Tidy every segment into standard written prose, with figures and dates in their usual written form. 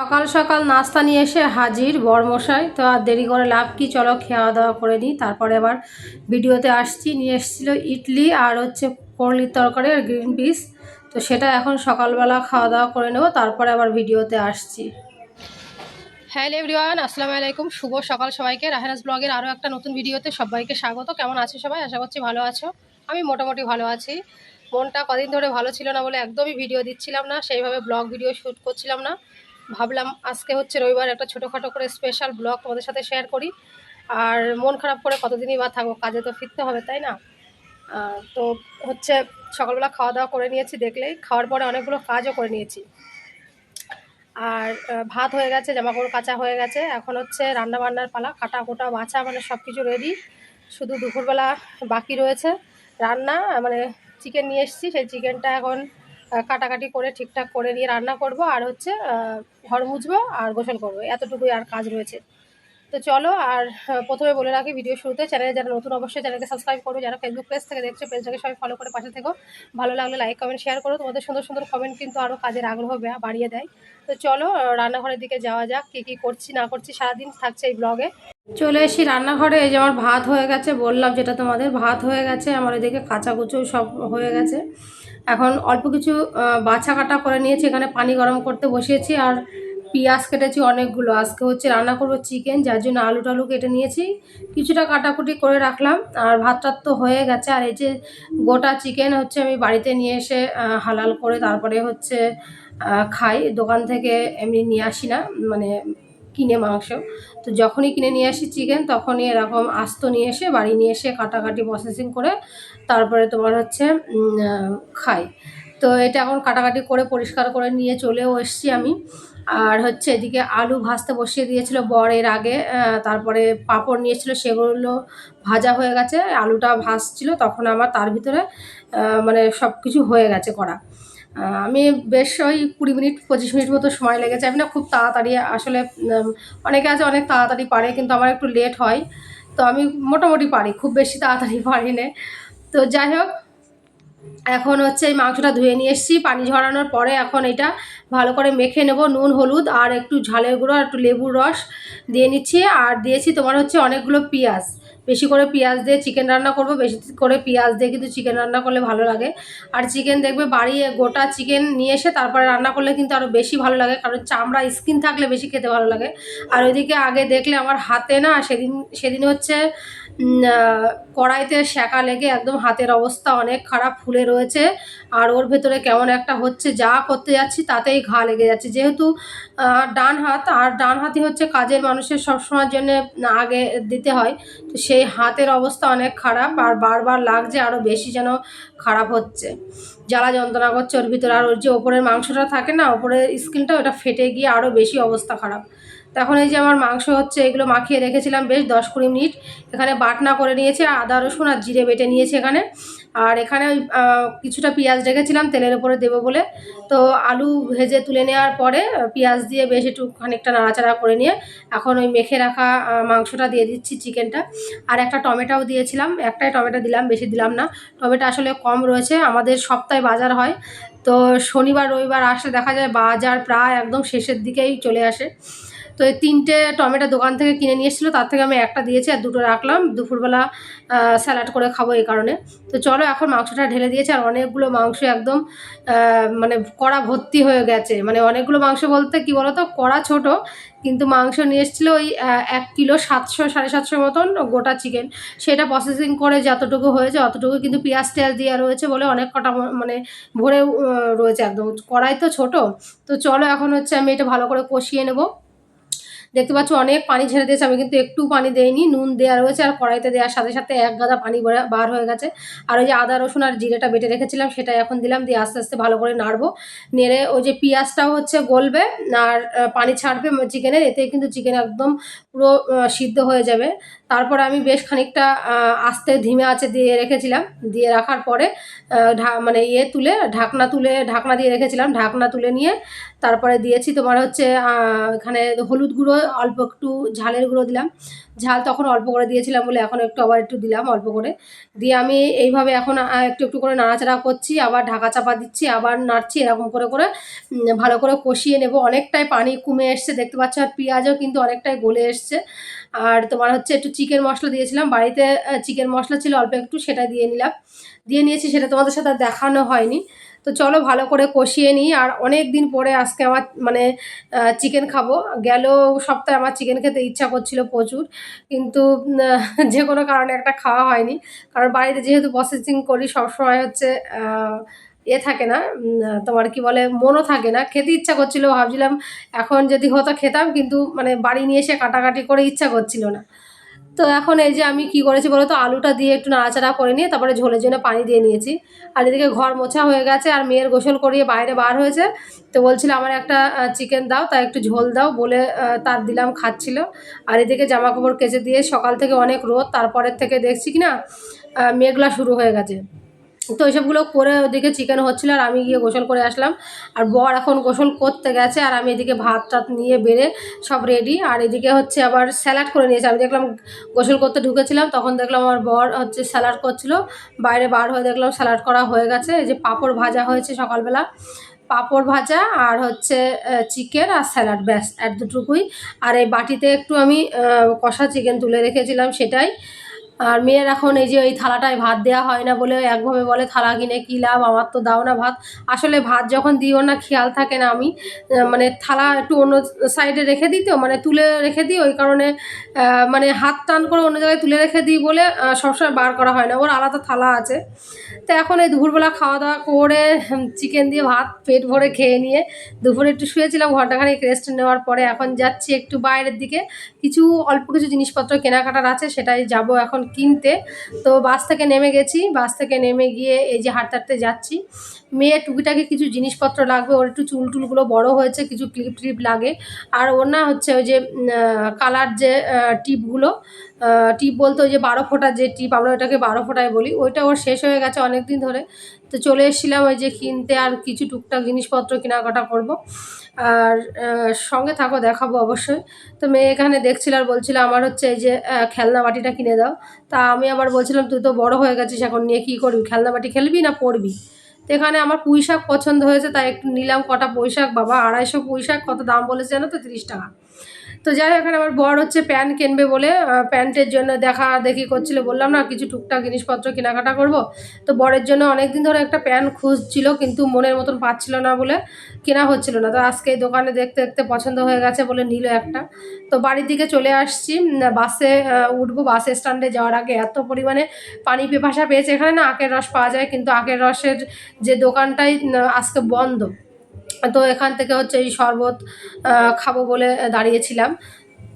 সকাল সকাল নাস্তা নিয়ে এসে হাজির বরমশাই। তো আর দেরি করে লাভ কি, চলো খাওয়া দাওয়া করে নিই, তারপরে আবার ভিডিওতে আসছি। নিয়ে এসেছিলো ইডলি আর হচ্ছে করলির তরকারি আর গ্রিন পিস। তো সেটা এখন সকালবেলা খাওয়া দাওয়া করে নেব, তারপরে আবার ভিডিওতে আসছি। হ্যালো এভরিওয়ান, আসসালামু আলাইকুম, শুভ সকাল সবাইকে। রাহেনাস ব্লগের আরও একটা নতুন ভিডিওতে সবাইকে স্বাগত। কেমন আছো সবাই? আশা করছি ভালো আছো। আমি মোটামুটি ভালো আছি। মনটা কদিন ধরে ভালো ছিল না বলে একদমই ভিডিও দিচ্ছিলাম না, সেইভাবে ব্লগ ভিডিও শ্যুট করছিলাম না। ভাবলাম আজকে হচ্ছে রবিবার, একটা ছোটোখাটো করে স্পেশাল ব্লগ তোমাদের সাথে শেয়ার করি। আর মন খারাপ করে কতদিনই বা থাকবো, কাজে তো ফিরতে হবে, তাই না? তো হচ্ছে সকালবেলা খাওয়া দাওয়া করে নিয়েছি, দেখলেই খাওয়ার পরে অনেকগুলো কাজও করে নিয়েছি। আর ভাত হয়ে গেছে, জামাকাপড় কাচা হয়ে গেছে। এখন হচ্ছে রান্না বান্নার পালা, কাটা কোটা বাছা মানে সব কিছু রেডি। শুধু দুপুরবেলা বাকি রয়েছে রান্না, মানে চিকেন নিয়ে এসেছি, সেই চিকেনটা এখন কাটাকাটি করে ঠিকঠাক করে নিয়ে রান্না করব। আর হচ্ছে ঘর মুছবো আর গোসল করবো, এতটুকুই আর কাজ রয়েছে। তো চলো। আর প্রথমে বলে রাখি ভিডিও শুরুতে, চ্যানেলে যারা নতুন অবশ্যই চ্যানেলকে সাবস্ক্রাইব করো, যারা ফেসবুক পেজ থেকে দেখছো পেজটাকে সবাই ফলো করে পাশে থেকো। ভালো লাগলে লাইক কমেন্ট শেয়ার করো, তোমাদের সুন্দর সুন্দর কমেন্ট কিন্তু আরও কাজের আগ্রহ বাড়িয়ে দেয়। তো চলো রান্নাঘরের দিকে যাওয়া যাক, কী কী করছি না করছি সারাদিন থাকছে এই ব্লগে। চলে এসি রান্নাঘরে। এই যে আমার ভাত হয়ে গেছে, বললাম যেটা তোমাদের, ভাত হয়ে গেছে আমার, এদিকে কাঁচাকুচো সব হয়ে গেছে। এখন অল্প কিছু বাছা কাটা করে নিয়েছি, এখানে পানি গরম করতে বসিয়েছি। আর পেঁয়াজ কেটেছি অনেকগুলো, আজকে হচ্ছে রান্না করবো চিকেন, যার জন্য আলু টালু কেটে নিয়েছি, কিছুটা কাটাকুটি করে রাখলাম। আর ভাতটা তো হয়ে গেছে। আর এই যে গোটা চিকেন হচ্ছে আমি বাড়িতে নিয়ে এসে হালাল করে তারপরে হচ্ছে খাই, দোকান থেকে এমনি নিয়ে আসি না, মানে কিনে মাংস। তো যখনই কিনে নিয়ে আসি চিকেন, তখনই এরকম আস্ত নিয়ে এসে বাড়ি নিয়ে এসে কাটাকাটি প্রসেসিং করে তারপরে তোমার হচ্ছে খাই। তো এটা এখন কাটাকাটি করে পরিষ্কার করে নিয়ে চলেও এসছি আমি। আর হচ্ছে এদিকে আলু ভাজতে বসিয়ে দিয়েছিল বর এর আগে, তারপরে পাঁপড় নিয়েছিল, সেগুলো ভাজা হয়ে গেছে, আলুটা ভাজছিল, তখন আমার তার ভিতরে মানে সব কিছু হয়ে গেছে করা। আমি বেশ ওই 20 মিনিট 25 মিনিট মতো সময় লেগেছে। আমি না খুব তাড়াতাড়ি আসলে, অনেকে আছে অনেক তাড়াতাড়ি পারে, কিন্তু আমার একটু লেট হয়। তো আমি মোটামুটি পারি, খুব বেশি তাড়াতাড়ি পারি না। তো যাই হোক, এখন হচ্ছে এই মাংসটা ধুয়ে নিয়ে এসেছি পানি ঝরানোর পরে। এখন এটা ভালো করে মেখে নেব, নুন হলুদ আর একটু ঝালের গুঁড়ো আর একটু লেবুর রস দিয়ে নিচ্ছি। আর দিয়েছি তোমার হচ্ছে অনেকগুলো পেঁয়াজ, বেশি করে পেঁয়াজ দিয়ে চিকেন রান্না করব, বেশি করে পেঁয়াজ দিয়ে কিন্তু চিকেন রান্না করলে ভালো লাগে। আর চিকেন দেখবে বাড়িয়ে গোটা চিকেন নিয়ে এসে তারপরে রান্না করলে কিন্তু আরও বেশি ভালো লাগে, কারণ চামড়া স্কিন থাকলে বেশি খেতে ভালো লাগে। আর ওইদিকে আগে দেখলে আমার হাতে না, সেদিন হচ্ছে কড়াইতে সেঁকা লেগে একদম হাতের অবস্থা অনেক খারাপ, ফুলে রয়েছে। আর ওর ভেতরে কেমন একটা হচ্ছে, যা করতে যাচ্ছি তাতেই ঘা লেগে যাচ্ছে। যেহেতু ডান হাত, আর ডান হাতই হচ্ছে কাজের মানুষের সবসময়ের জন্য আগে দিতে হয়, তো সেই হাতের অবস্থা অনেক খারাপ। আর বারবার লাগছে, আরও বেশি যেন খারাপ হচ্ছে, জ্বালা যন্ত্রণা করছে ওর ভিতরে। আর ওর যে ওপরের মাংসটা থাকে না, ওপরের স্কিনটা, ওটা ফেটে গিয়ে আরও বেশি অবস্থা খারাপ। তখন এই যে আমার মাংস হচ্ছে, এগুলো মাখিয়ে রেখেছিলাম বেশ 10-20 মিনিট। এখানে বাটনা করে নিয়েছি, আদা রসুন আর জিরে বেটে নিয়েছি এখানে। আর এখানে ওই কিছুটা পেঁয়াজ রেখেছিলাম তেলের উপরে দেবো বলে। তো আলু ভেজে তুলে নেওয়ার পরে পেঁয়াজ দিয়ে বেশ একটু খানিকটা নাড়াচাড়া করে নিয়ে এখন ওই মেখে রাখা মাংসটা দিয়ে দিচ্ছি, চিকেনটা। আর একটা টমেটোও দিয়েছিলাম, একটাই টমেটো দিলাম, বেশি দিলাম না। টমেটো আসলে কম রয়েছে, আমাদের সপ্তাহে বাজার হয়, তো শনিবার রবিবার আসলে দেখা যায় বাজার প্রায় একদম শেষের দিকেই চলে আসে। তো এই 3টে টমেটো দোকান থেকে কিনে নিয়ে এসেছিলো, তার থেকে আমি একটা দিয়েছি আর 2টো রাখলাম, দুপুরবেলা স্যালাড করে খাবো এই কারণে। তো চলো এখন মাংসটা ঢেলে দিয়েছি। আর অনেকগুলো মাংস একদম মানে কড়া ভর্তি হয়ে গেছে, মানে অনেকগুলো মাংস বলতে কি বলতো, কড়া ছোট, কিন্তু মাংস নিয়ে এসেছিলো ওই 1 কিলো 700-750 মতন গোটা চিকেন। সেটা প্রসেসিং করে যতটুকু হয়েছে অতটুকু, কিন্তু পেঁয়াজ টেয়াজ দেওয়া রয়েছে বলে অনেক কটা মানে ভরে রয়েছে একদম, কড়াই তো ছোট। তো চলো এখন হচ্ছে আমি এটা ভালো করে কষিয়ে নেবো। দেখতে পাচ্ছ অনেক পানি ছেড়ে দিয়েছে, আমি কিন্তু একটু পানি দেইনি, নুন দেওয়া রয়েছে। আর কড়াইতে দেওয়ার সাথে সাথে এক গাদা পানি বার হয়ে গেছে। আর ওই যে আদা রসুন আর জিরেটা বেটে রেখেছিলাম, সেটা এখন দিলাম, দিয়ে আস্তে আস্তে ভালো করে নাড়বো। নেড়ে ওই যে পেঁয়াজটাও হচ্ছে গলবে আর পানি ছাড়বে চিকেনের, এতে কিন্তু চিকেন একদম পুরো সিদ্ধ হয়ে যাবে। তারপর আমি বেশ খানিকটা আস্তে ধিমে আঁচে দিয়ে রেখেছিলাম, দিয়ে রাখার পরে মানে ঢাকনা দিয়ে রেখেছিলাম। ঢাকনা তুলে নিয়ে তারপরে দিয়েছি তোমার হচ্ছে এখানে হলুদ গুঁড়ো, অল্প একটু ঝালের গুঁড়ো দিলাম। ঝাল তখন অল্প করে দিয়েছিলাম বলে এখন একটু আবার একটু দিলাম অল্প করে। দিয়ে আমি এইভাবে এখন একটু একটু করে নাড়াচাড়া করছি, আবার ঢাকা চাপা দিচ্ছি, আবার নাড়ছি, এরকম করে করে ভালো করে কষিয়ে নেব। অনেকটাই পানি কমে এসছে দেখতে পাচ্ছ, আর পেঁয়াজও কিন্তু অনেকটাই গলে এসছে। আর তোমার হচ্ছে একটু চিকেন মশলা দিয়েছিলাম বাড়িতে, চিকেন মশলা ছিল অল্প একটু, সেটা দিয়ে নিলাম, দিয়ে নিয়েছি, সেটা তোমাদের সাথে দেখানো হয়নি। তো চলো ভালো করে কষিয়ে নিই। আর অনেক দিন পরে আজকে আমার মানে চিকেন খাবো। গেল সপ্তাহে আমার চিকেন খেতে ইচ্ছা করছিল প্রচুর, কিন্তু যে কোনো কারণে একটা খাওয়া হয়নি। কারণ বাড়িতে যেহেতু প্রসেসিং করি সবসময় হচ্ছে থাকে না, তোমার কি বলে, মনও থাকে না, খেতে ইচ্ছা করছিল, ভাবছিলাম এখন যদি হতো খেতাম, কিন্তু মানে বাড়ি নিয়ে এসে কাটাকাটি করে ইচ্ছা করছিল না। তো এখন এই যে আমি কি করেছি বলো তো, আলুটা দিয়ে একটু নাড়াচাড়া করে নিয়ে তারপরে ঝোলের জন্য পানি দিয়ে নিয়েছি। আর এদিকে ঘর মোছা হয়ে গেছে, আর মেয়ের গোসল করিয়ে বাইরে বার হয়েছে। তো বলছিল আমার একটা চিকেন দাও, তাই একটু ঝোল দাও বলে তার দিলাম, খাচ্ছিল। আর এদিকে জামা কাপড় কেচে দিয়ে, সকাল থেকে অনেক রোদ, তারপরের থেকে দেখছি কি না মেঘলা শুরু হয়ে গেছে। তো এইসবগুলো করে ওদিকে চিকেন হচ্ছিলো, আর আমি গিয়ে গোসল করে আসলাম। আর বর এখন গোসল করতে গেছে, আর আমি এদিকে ভাত টাত নিয়ে বেড়ে সব রেডি। আর এদিকে হচ্ছে আবার স্যালাড করে নিয়েছে। আমি দেখলাম গোসল করতে ঢুকেছিলাম, তখন দেখলাম আমার বর হচ্ছে স্যালাড করছিল, বাইরে বার হয়ে দেখলাম স্যালাড করা হয়ে গেছে। এই যে পাঁপড় ভাজা হয়েছে সকালবেলা, পাঁপড় ভাজা আর হচ্ছে চিকেন আর স্যালাড, ব্যাস এতটুকুই। আর এই বাটিতে একটু আমি কষা চিকেন তুলে রেখেছিলাম, সেটাই। আর মেয়ের এখন এই যে এই থালাটায় ভাত দেওয়া হয় না বলে একভাবে বলে থালা কিনে কী লাভ, আমার তো দাও না ভাত। আসলে ভাত যখন দিও না খেয়াল থাকে না, আমি মানে থালা একটু অন্য সাইডে রেখে দিই, তো মানে তুলে রেখে দিই, ওই কারণে মানে হাত টান করে অন্য জায়গায় তুলে রেখে দিই বলে সবসময় বার করা হয় না, ওর আলাদা থালা আছে। তো এখন এই দুপুরবেলা খাওয়া দাওয়া করে চিকেন দিয়ে ভাত পেট ভরে খেয়ে নিয়ে দুপুরে একটু শুয়েছিলাম ঘন্টাখানেক রেস্ট নেওয়ার পরে, এখন যাচ্ছি একটু বাইরের দিকে, কিছু অল্প কিছু জিনিসপত্র কেনাকাটার আছে, সেটাই যাব এখন কিনতে। তো বাস থেকে নেমে গেছি, বাস থেকে নেমে গিয়ে এই যে হাঁটতে হাঁটতে যাচ্ছি। মেয়ের টুকিটাকি কিছু জিনিসপত্র লাগবে, ওর একটু চুল টুলগুলো বড় হয়েছে, কিছু ক্লিপ ট্লিপ লাগে। আর ওর না হচ্ছে ওই যে কালার যে টিপগুলো, টিপ বলতে ওই যে 12 ফোঁটার যে টিপ, আমরা ওটাকে 12 ফোঁটায় বলি, ওইটা ওর শেষ হয়ে গেছে অনেক দিন ধরে। তো চলে এসেছিলাম ওই যে কিনতে, আর কিছু টুকটাক জিনিসপত্র কেনাকাটা করব। আর সঙ্গে থাকো, দেখাবো অবশ্যই। তো মেয়ে এখানে দেখছিল আর বলছিল আমার হচ্ছে এই যে খেলনা বাটিটা কিনে দাও। তা আমি আবার বলছিলাম তুই তো বড় হয়ে গেছিস, এখন নিয়ে কী করবি, খেলনা বাটি খেলবি না পড়বি। তো এখানে আমার পুঁই শাক পছন্দ হয়েছে, তাই একটু নিলাম কটা পুঁই শাক। বাবা 250 পুঁই শাক, কত দাম বলেছে জানো তো, 30 টাকা। তো যাই হোক, এখানে আমার বর হচ্ছে প্যান্ট কিনবে বলে প্যান্টের জন্য দেখা দেখি করছিল, বললাম না কিছু টুকটাক জিনিসপত্র কেনাকাটা করব। তো বরের জন্য অনেক দিন ধরে একটা প্যান্ট খুঁজছিল, কিন্তু মনের মতন পাচ্ছিল না বলে কেনা হচ্ছিল না। তো আজকে এই দোকানে দেখতে দেখতে পছন্দ হয়ে গেছে বলে নিল একটা। তো বাড়ির দিকে চলে আসছি, বাসে উঠবো। বাস স্ট্যান্ডে যাওয়ার আগে এত পরিমাণে পানি পিপাসা পেয়েছে, এখানে না আখের রস পাওয়া যায়, কিন্তু আখের রসের যে দোকানটাই আজকে বন্ধ। তো এখান থেকে হচ্ছে এই শরবত খাবো বলে দাঁড়িয়েছিলাম।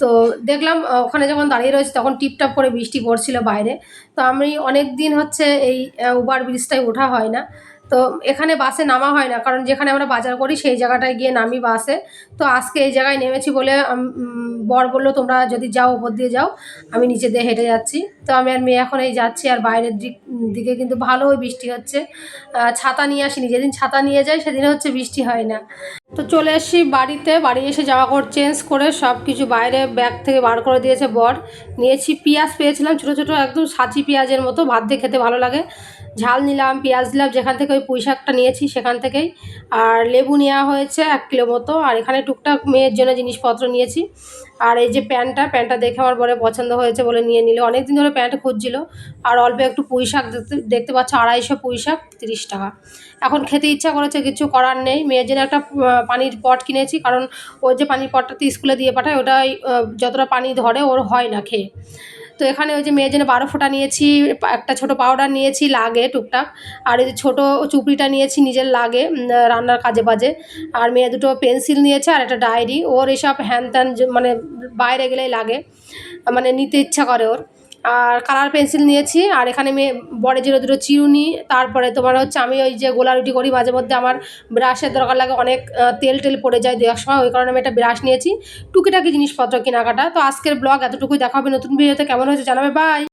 তো দেখলাম ওখানে যখন দাঁড়িয়ে রয়েছে তখন টিপটাপ করে বৃষ্টি পড়ছিল বাইরে। তো আমি অনেক দিন হচ্ছে এই ওভার ব্রিজটায় ওঠা হয় না। তো এখানে বাসে নামা হয় না, কারণ যেখানে আমরা বাজার করি সেই জায়গাটায় গিয়ে নামি বাসে। তো আজকে এই জায়গায় নেমেছি বলে বর বললো তোমরা যদি যাও ওপর দিয়ে যাও, আমি নিচে দিয়ে হেঁটে যাচ্ছি। তো আমি আর মেয়ে এখন এই যাচ্ছি, আর বাইরের দিকে কিন্তু ভালোই বৃষ্টি হচ্ছে। ছাতা নিয়ে আসিনি, যেদিন ছাতা নিয়ে যাই সেদিনে হচ্ছে বৃষ্টি হয় না। তো চলে এসেছি বাড়িতে, বাড়ি এসে জামা কাপড় চেঞ্জ করে সব কিছু বাইরে ব্যাগ থেকে বার করে দিয়েছে বর। নিয়েছি পেঁয়াজ, পেয়েছিলাম ছোটো ছোটো একদম সাঁচি পেঁয়াজের মতো, ভাত দিয়ে খেতে ভালো লাগে। ঝাল নিলাম, পেঁয়াজ নিলাম, যেখান থেকে ওই পুঁই শাকটা নিয়েছি সেখান থেকেই। আর লেবু নেওয়া হয়েছে 1 কিলো মতো। আর এখানে টুকটাক মেয়ের জন্য জিনিসপত্র নিয়েছি। আর এই যে প্যান্টটা দেখে আমার বরে পছন্দ হয়েছে বলে নিয়ে নিল, অনেক দিন ধরে প্যান্ট খুঁজছিল। আর অল্প একটু পুঁই শাক দেখতে পাচ্ছ, 250 পুঁই শাক, 30 টাকা। এখন খেতে ইচ্ছা করেছে, কিছু করার নেই। মেয়ের জন্য একটা পানির পট কিনেছি, কারণ ওর যে পানির পটটাতে স্কুলে দিয়ে পাঠায়, ওটাই যতটা পানি ধরে ওর হয় না খেয়ে। তো এখানে ওই যে মেয়ের জন্য 12 ফোঁটা নিয়েছি, একটা ছোটো পাউডার নিয়েছি, লাগে টুকটাক। আর এই যে ছোটো চুপড়িটা নিয়েছি, নিজের লাগে রান্নার কাজে বাজে। আর মেয়ে দুটো পেন্সিল নিয়েছে আর একটা ডায়েরি, ওর এসব হ্যান ত্যান মানে বাইরে গেলেই লাগে, মানে নিতে ইচ্ছা করে ওর। আর কালার পেন্সিল নিয়েছি। আর এখানে মেয়ে বরের জন্য দুটো চিরুনি। তারপরে তোমার হচ্ছে আমি ওই যে গোলারুটি করি মাঝে মধ্যে, আমার ব্রাশের দরকার লাগে, অনেক তেল টেল পড়ে যায় দেওয়ার সময়, ওই কারণে আমি একটা ব্রাশ নিয়েছি। টুকিটাকি জিনিসপত্র কেনাকাটা। তো আজকের ব্লগ এতটুকুই, দেখা হবে নতুন ভিডিওতে। কেমন হয়েছে জানাবে, বাই।